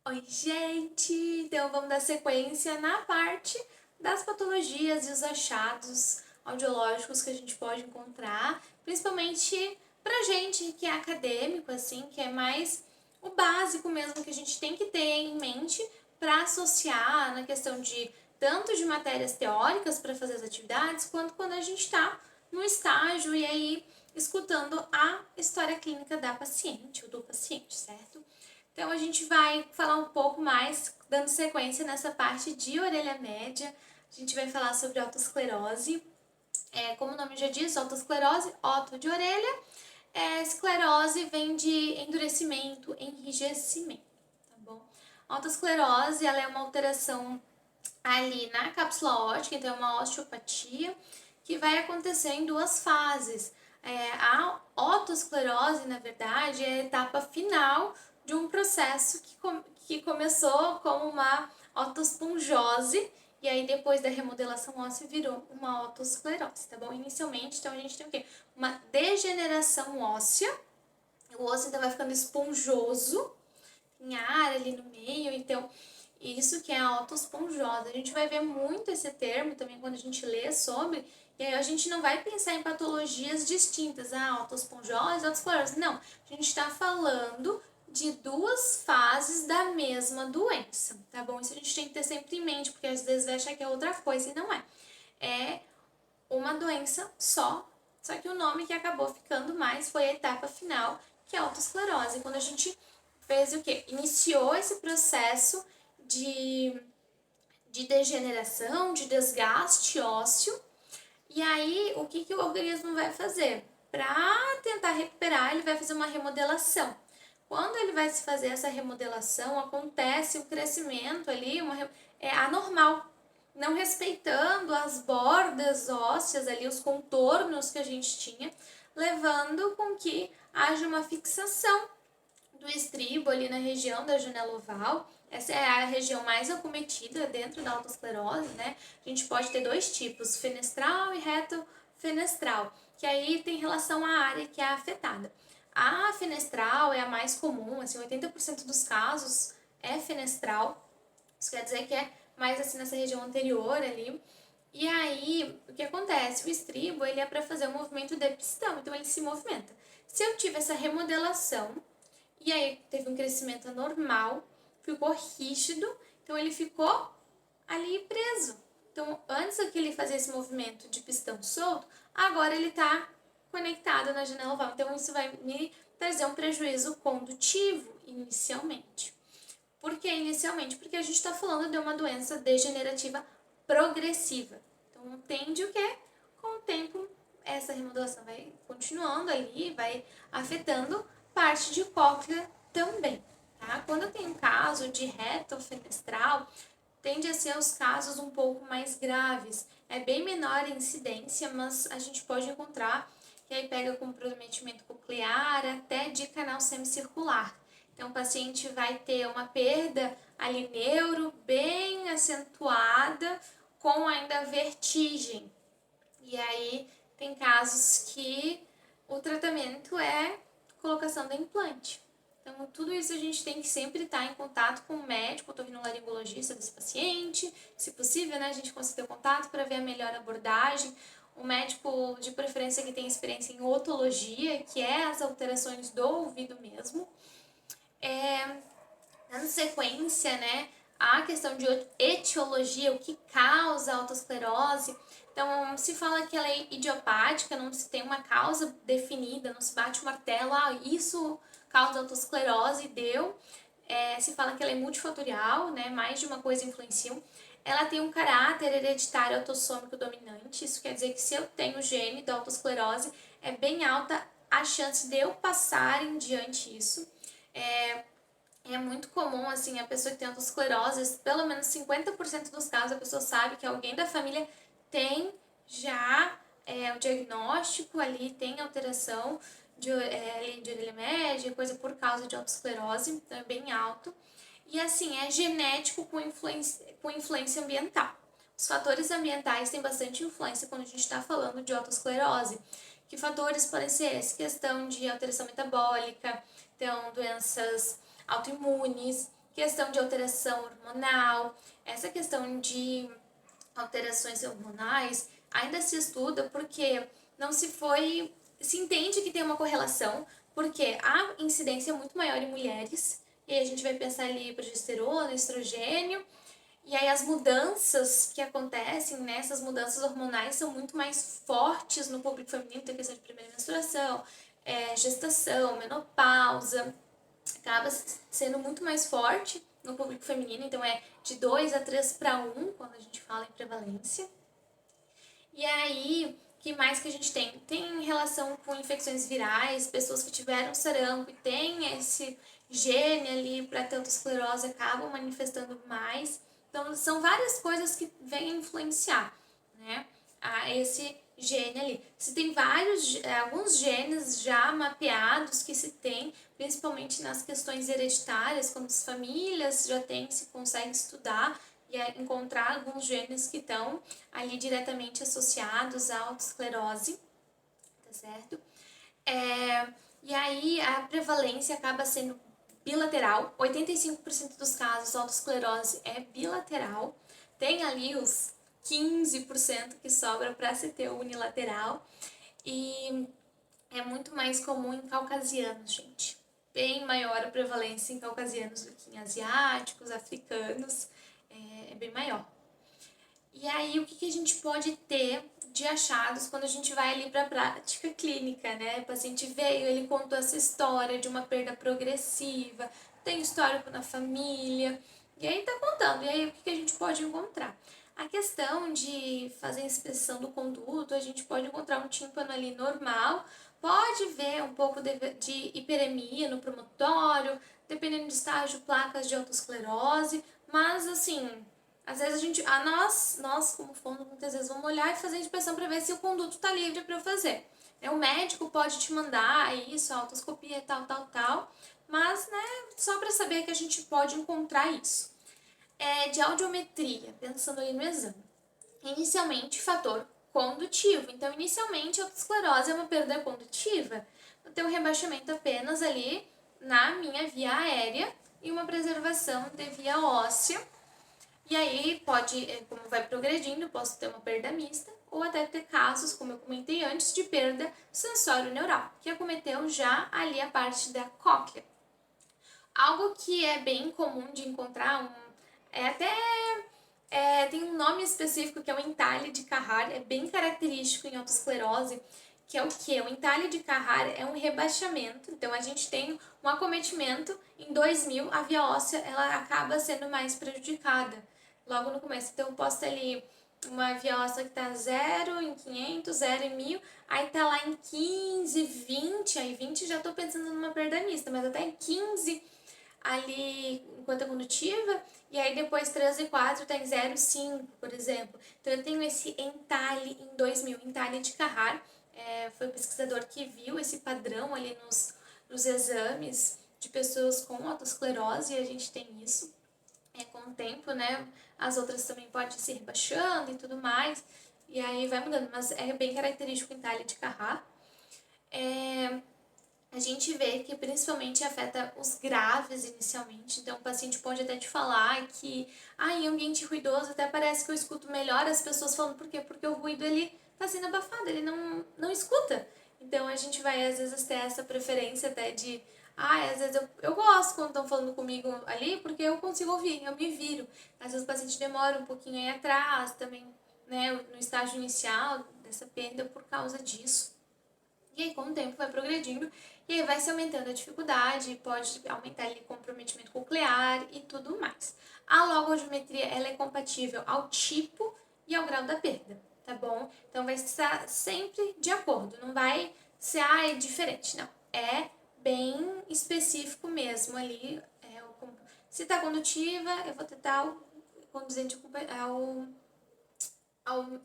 Oi, gente! Então vamos dar sequência na parte das patologias e os achados audiológicos que a gente pode encontrar, principalmente pra gente que é acadêmico, assim, que é mais o básico mesmo que a gente tem que ter em mente para associar na questão de tanto de matérias teóricas para fazer as atividades, quanto quando a gente está no estágio e aí escutando a história clínica da paciente ou do paciente, certo? Então a gente vai falar um pouco mais, dando sequência nessa parte de orelha média. A gente vai falar sobre otosclerose. Como o nome já diz, otosclerose, oto de orelha. Esclerose vem de endurecimento, enrijecimento, tá bom? A otosclerose, ela é uma alteração ali na cápsula óptica, então é uma osteopatia que vai acontecer em duas fases. A otosclerose, na verdade, é a etapa final de um processo que começou como uma otoesponjose e aí depois da remodelação óssea virou uma otosclerose, tá bom? Inicialmente, então a gente tem o quê? Uma degeneração óssea, o osso então vai ficando esponjoso, em ar ali no meio, então isso que é a autoesponjose. A gente vai ver muito esse termo também quando a gente lê sobre, e aí a gente não vai pensar em patologias distintas, autoesponjose, autoesclerose. Não, a gente está falando de duas fases da mesma doença, tá bom? Isso a gente tem que ter sempre em mente, porque às vezes vai achar que é outra coisa e não é. É uma doença só que o nome que acabou ficando mais foi a etapa final, que é a autoesclerose. Quando a gente fez o quê? Iniciou esse processo de, de degeneração, de desgaste ósseo, e aí o que o organismo vai fazer? Para tentar recuperar, ele vai fazer uma remodelação. Quando ele vai se fazer essa remodelação, acontece o crescimento ali, anormal, não respeitando as bordas ósseas ali, os contornos que a gente tinha, levando com que haja uma fixação do estribo ali na região da janela oval. Essa é a região mais acometida dentro da autoesclerose, né? A gente pode ter dois tipos, fenestral e retofenestral, que aí tem relação à área que é afetada. A fenestral é a mais comum, assim, 80% dos casos é fenestral. Isso quer dizer que é mais assim nessa região anterior ali. E aí, o que acontece? O estribo, ele é para fazer o movimento de pistão, então ele se movimenta. Se eu tive essa remodelação, e aí teve um crescimento anormal, ficou rígido, então ele ficou ali preso. Então, antes que ele fazia esse movimento de pistão solto, agora ele está conectado na janela oval. Então, isso vai me trazer um prejuízo condutivo inicialmente. Por que inicialmente? Porque a gente está falando de uma doença degenerativa progressiva. Então, tende o quê? Com o tempo, essa remodelação vai continuando ali, vai afetando parte de cóclea também. Tá? Quando eu tenho um caso de retofenestral, tende a ser os casos um pouco mais graves. É bem menor a incidência, mas a gente pode encontrar que aí pega com comprometimento coclear até de canal semicircular. Então, o paciente vai ter uma perda ali neuro bem acentuada, com ainda vertigem. E aí, tem casos que o tratamento é colocação do implante. Então, tudo isso a gente tem que sempre estar em contato com o médico, otorrinolaringologista desse paciente, se possível, né, a gente conseguir ter contato para ver a melhor abordagem. O médico, de preferência, que tem experiência em otologia, que é as alterações do ouvido mesmo. Dando sequência, né, a questão de etiologia, o que causa a autoesclerose. Então, se fala que ela é idiopática, não se tem uma causa definida, não se bate o martelo, isso causa autoesclerose, deu. Se fala que ela é multifatorial, né, mais de uma coisa influenciam. Ela tem um caráter hereditário autossômico dominante, isso quer dizer que se eu tenho o gene da autoesclerose, é bem alta a chance de eu passar em diante isso. É muito comum, assim, a pessoa que tem autoesclerose, pelo menos 50% dos casos, a pessoa sabe que alguém da família tem já o diagnóstico ali, tem alteração de orelha média, coisa por causa de autoesclerose, então é bem alto. E assim, é genético com influência ambiental. Os fatores ambientais têm bastante influência quando a gente está falando de autoesclerose. Que fatores podem ser essa questão de alteração metabólica, então doenças autoimunes, questão de alteração hormonal. Essa questão de alterações hormonais ainda se estuda porque não se entende que tem uma correlação, porque a incidência é muito maior em mulheres, e aí a gente vai pensar ali progesterona, estrogênio, e aí as mudanças que acontecem, né, essas mudanças hormonais são muito mais fortes no público feminino, tem a questão de primeira menstruação, gestação, menopausa, acaba sendo muito mais forte no público feminino, então é de 2 a 3 para 1 quando a gente fala em prevalência. E aí, o que mais que a gente tem? Tem relação com infecções virais, pessoas que tiveram sarampo e têm esse gene ali para ter autoesclerose acabam manifestando mais. Então, são várias coisas que vêm influenciar, né, a esse gene ali. Se tem alguns genes já mapeados que se tem, principalmente nas questões hereditárias, quando as famílias já têm, se consegue estudar e encontrar alguns genes que estão ali diretamente associados à autoesclerose, tá certo? E aí a prevalência acaba sendo bilateral, 85% dos casos a autoesclerose é bilateral, tem ali os 15% que sobra para se ter unilateral, e é muito mais comum em caucasianos, gente. Bem maior a prevalência em caucasianos do que em asiáticos, africanos, é bem maior. E aí, o que a gente pode ter de achados quando a gente vai ali para a prática clínica, né? O paciente veio, ele contou essa história de uma perda progressiva, tem histórico na família, e aí tá contando. E aí, o que a gente pode encontrar? A questão de fazer a inspeção do conduto, a gente pode encontrar um tímpano ali normal, pode ver um pouco de hiperemia no promontório, dependendo do estágio, placas de autoesclerose, mas assim, às vezes nós como fono, muitas vezes vamos olhar e fazer a inspeção para ver se o conduto está livre para eu fazer. O médico pode te mandar isso, a autoscopia, tal, mas, né, só para saber que a gente pode encontrar isso. De audiometria, pensando ali no exame. Inicialmente, fator condutivo. Então, inicialmente, a autoesclerose é uma perda condutiva. Eu tenho um rebaixamento apenas ali na minha via aérea e uma preservação de via óssea. E aí, como vai progredindo, posso ter uma perda mista ou até ter casos, como eu comentei antes, de perda sensório-neural, que acometeu já ali a parte da cóclea. Algo que é bem comum de encontrar, tem um nome específico que é o entalhe de Carrara, é bem característico em autoesclerose, que é o que? O entalhe de Carrara é um rebaixamento, então a gente tem um acometimento, em 2000 a via óssea ela acaba sendo mais prejudicada, logo no começo. Então eu posso ter ali uma via óssea que tá 0 em 500, 0 em 1000, aí tá lá em 15, 20, aí 20 já tô pensando numa perda mista, mas até em 15 ali enquanto é condutiva, e aí depois 3 e 4 tá em 0,5, por exemplo. Então eu tenho esse entalhe em 2000, entalhe de Carrara, foi o pesquisador que viu esse padrão ali nos exames de pessoas com autoesclerose, e a gente tem isso. Com o tempo, né, as outras também podem se rebaixando e tudo mais, e aí vai mudando, mas é bem característico o entalhe de Carrara. A gente vê que principalmente afeta os graves inicialmente, então o paciente pode até te falar que em ambiente ruidoso até parece que eu escuto melhor as pessoas falando, por quê? Porque o ruído ele tá sendo abafado, ele não escuta. Então a gente vai às vezes ter essa preferência até de, às vezes eu gosto quando estão falando comigo ali, porque eu consigo ouvir, eu me viro. Às vezes o paciente demora um pouquinho aí atrás também, né, no estágio inicial dessa perda por causa disso. E aí, com o tempo, vai progredindo e aí vai se aumentando a dificuldade, pode aumentar ali o comprometimento coclear e tudo mais. A logogeometria, ela é compatível ao tipo e ao grau da perda, tá bom? Então, vai estar sempre de acordo, não vai ser, é diferente, não. É bem específico mesmo ali. Se tá condutiva, eu vou tentar o conduzente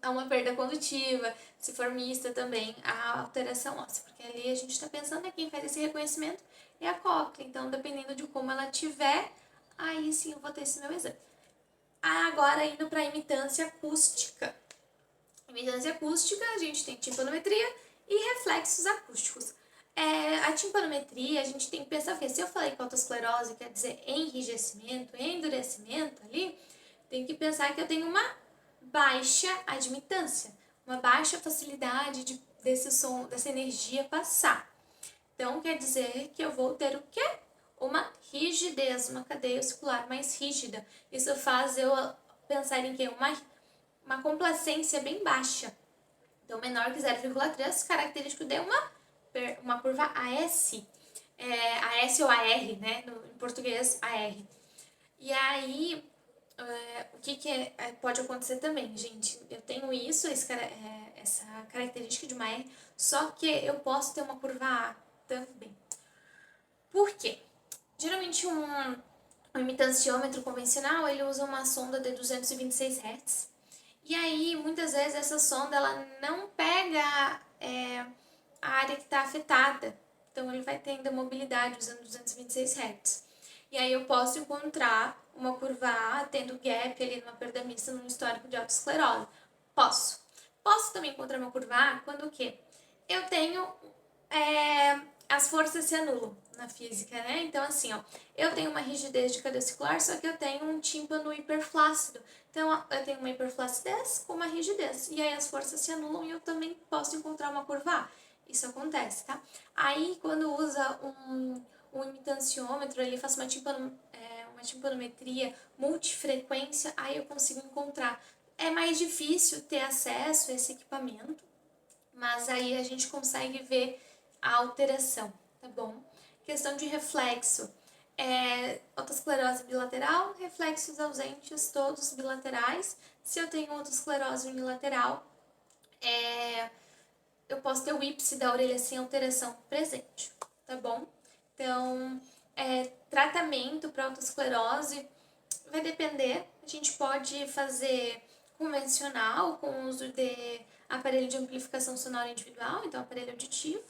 a uma perda condutiva, se for mista também, a alteração óssea, porque ali a gente está pensando quem faz esse reconhecimento é a cóclea, então dependendo de como ela tiver, aí sim eu vou ter esse meu exame. Agora indo para a imitância acústica. Imitância acústica, a gente tem timpanometria e reflexos acústicos. A timpanometria, a gente tem que pensar que se eu falei que autoesclerose quer dizer enrijecimento, endurecimento ali, tem que pensar que eu tenho uma baixa admitância, uma baixa facilidade desse som, dessa energia passar. Então, quer dizer que eu vou ter o quê? Uma rigidez, uma cadeia oscular mais rígida. Isso faz eu pensar em que? Uma complacência bem baixa. Então, menor que 0,3, característico de uma curva AS. AS ou AR, né? Em português, AR. E aí, o que pode acontecer também, gente? Eu tenho essa característica de uma R, só que eu posso ter uma curva A também. Por quê? Geralmente um imitanciômetro convencional, ele usa uma sonda de 226 Hz. E aí, muitas vezes, essa sonda ela não pega a área que está afetada. Então, ele vai tendo mobilidade usando 226 Hz. E aí, eu posso encontrar uma curva A tendo gap ali numa perda mista num histórico de autoesclerose. Posso. Posso também encontrar uma curva A quando o quê? Eu tenho as forças se anulam na física, né? Então, assim, ó, eu tenho uma rigidez de cadeia circular, só que eu tenho um tímpano hiperflácido. Então, eu tenho uma hiperflacidez com uma rigidez. E aí as forças se anulam e eu também posso encontrar uma curva A. Isso acontece, tá? Aí, quando usa um imitanciômetro, ele faz uma timpanometria multifrequência, aí eu consigo encontrar. É mais difícil ter acesso a esse equipamento, mas aí a gente consegue ver a alteração, tá bom? Questão de reflexo. Autoesclerose bilateral, reflexos ausentes, todos bilaterais. Se eu tenho autoesclerose unilateral, eu posso ter o ípse da orelha sem alteração presente, tá bom? Então, tratamento para autoesclerose vai depender. A gente pode fazer convencional, com o uso de aparelho de amplificação sonora individual, então aparelho auditivo,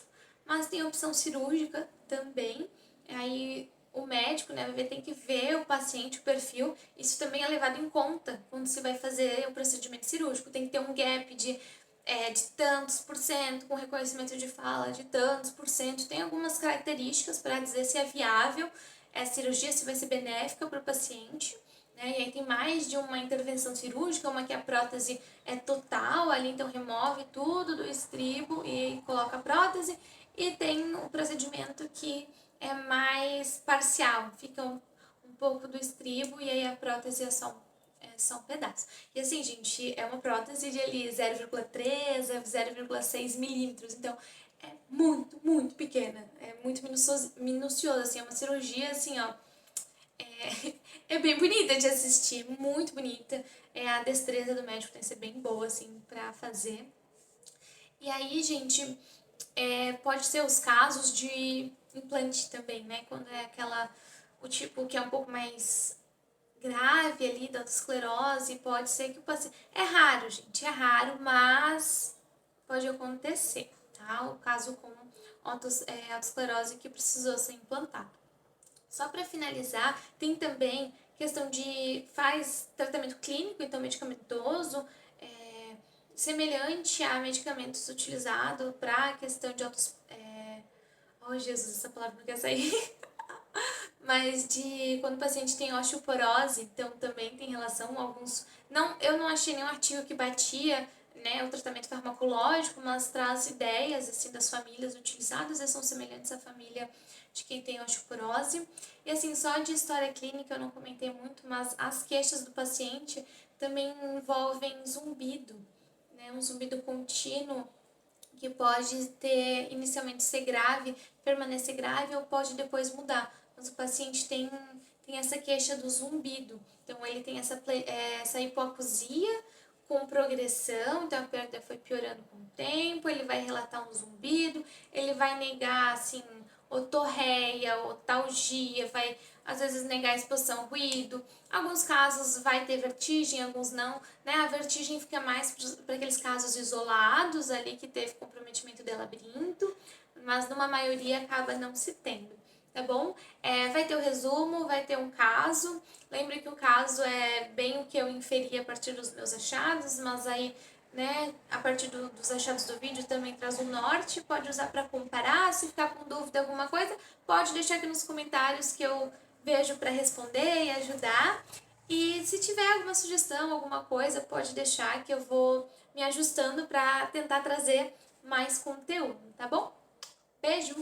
mas tem a opção cirúrgica também. Aí o médico, né, tem que ver o paciente, o perfil. Isso também é levado em conta quando se vai fazer o procedimento cirúrgico. Tem que ter um gap de tantos por cento, com reconhecimento de fala de tantos por cento. Tem algumas características para dizer se é viável a cirurgia, se vai ser benéfica para o paciente. Né? E aí tem mais de uma intervenção cirúrgica, uma que a prótese é total, ali então remove tudo do estribo e coloca a prótese, e tem um procedimento que é mais parcial, fica um pouco do estribo e aí a prótese é só um pedaço. E assim, gente, é uma prótese de ali 0,3 a 0,6 milímetros, então é muito, muito pequena, é muito minucioso, assim, é uma cirurgia assim, ó, é bem bonita de assistir, muito bonita. A destreza do médico tem que ser bem boa, assim, pra fazer. E aí, gente, pode ser os casos de implante também, né? Quando é o tipo que é um pouco mais grave ali da esclerose, pode ser que o paciente... É raro, gente, é raro, mas pode acontecer, tá? O caso com autoesclerose que precisou ser implantado. Só para finalizar, tem também questão faz tratamento clínico, então medicamentoso, semelhante a medicamentos utilizados para a questão de oh Jesus, essa palavra não quer sair. Mas quando o paciente tem osteoporose, então também tem relação alguns... Eu não achei nenhum artigo que batia, né, o tratamento farmacológico, mas traz ideias assim das famílias utilizadas e são semelhantes à família de quem tem osteoporose. E assim, só de história clínica eu não comentei muito, mas as queixas do paciente também envolvem zumbido, né, um zumbido contínuo que pode inicialmente ser grave, permanecer grave ou pode depois mudar. Mas o paciente tem essa queixa do zumbido. Então, ele tem essa hipoacusia com progressão, então a perda foi piorando com o tempo, ele vai relatar um zumbido, ele vai negar, assim, otorreia, otalgia, vai às vezes negar a exposição ao ruído. Alguns casos vai ter vertigem, alguns não, né? A vertigem fica mais para aqueles casos isolados ali que teve comprometimento de labirinto, mas numa maioria acaba não se tendo, tá bom? Vai ter o resumo, vai ter um caso. Lembre que o caso é bem o que eu inferi a partir dos meus achados, mas aí né, a partir dos achados do vídeo também traz o norte, pode usar para comparar, se ficar com dúvida alguma coisa, pode deixar aqui nos comentários que eu vejo para responder e ajudar. E se tiver alguma sugestão, alguma coisa, pode deixar que eu vou me ajustando para tentar trazer mais conteúdo, tá bom? Beijo!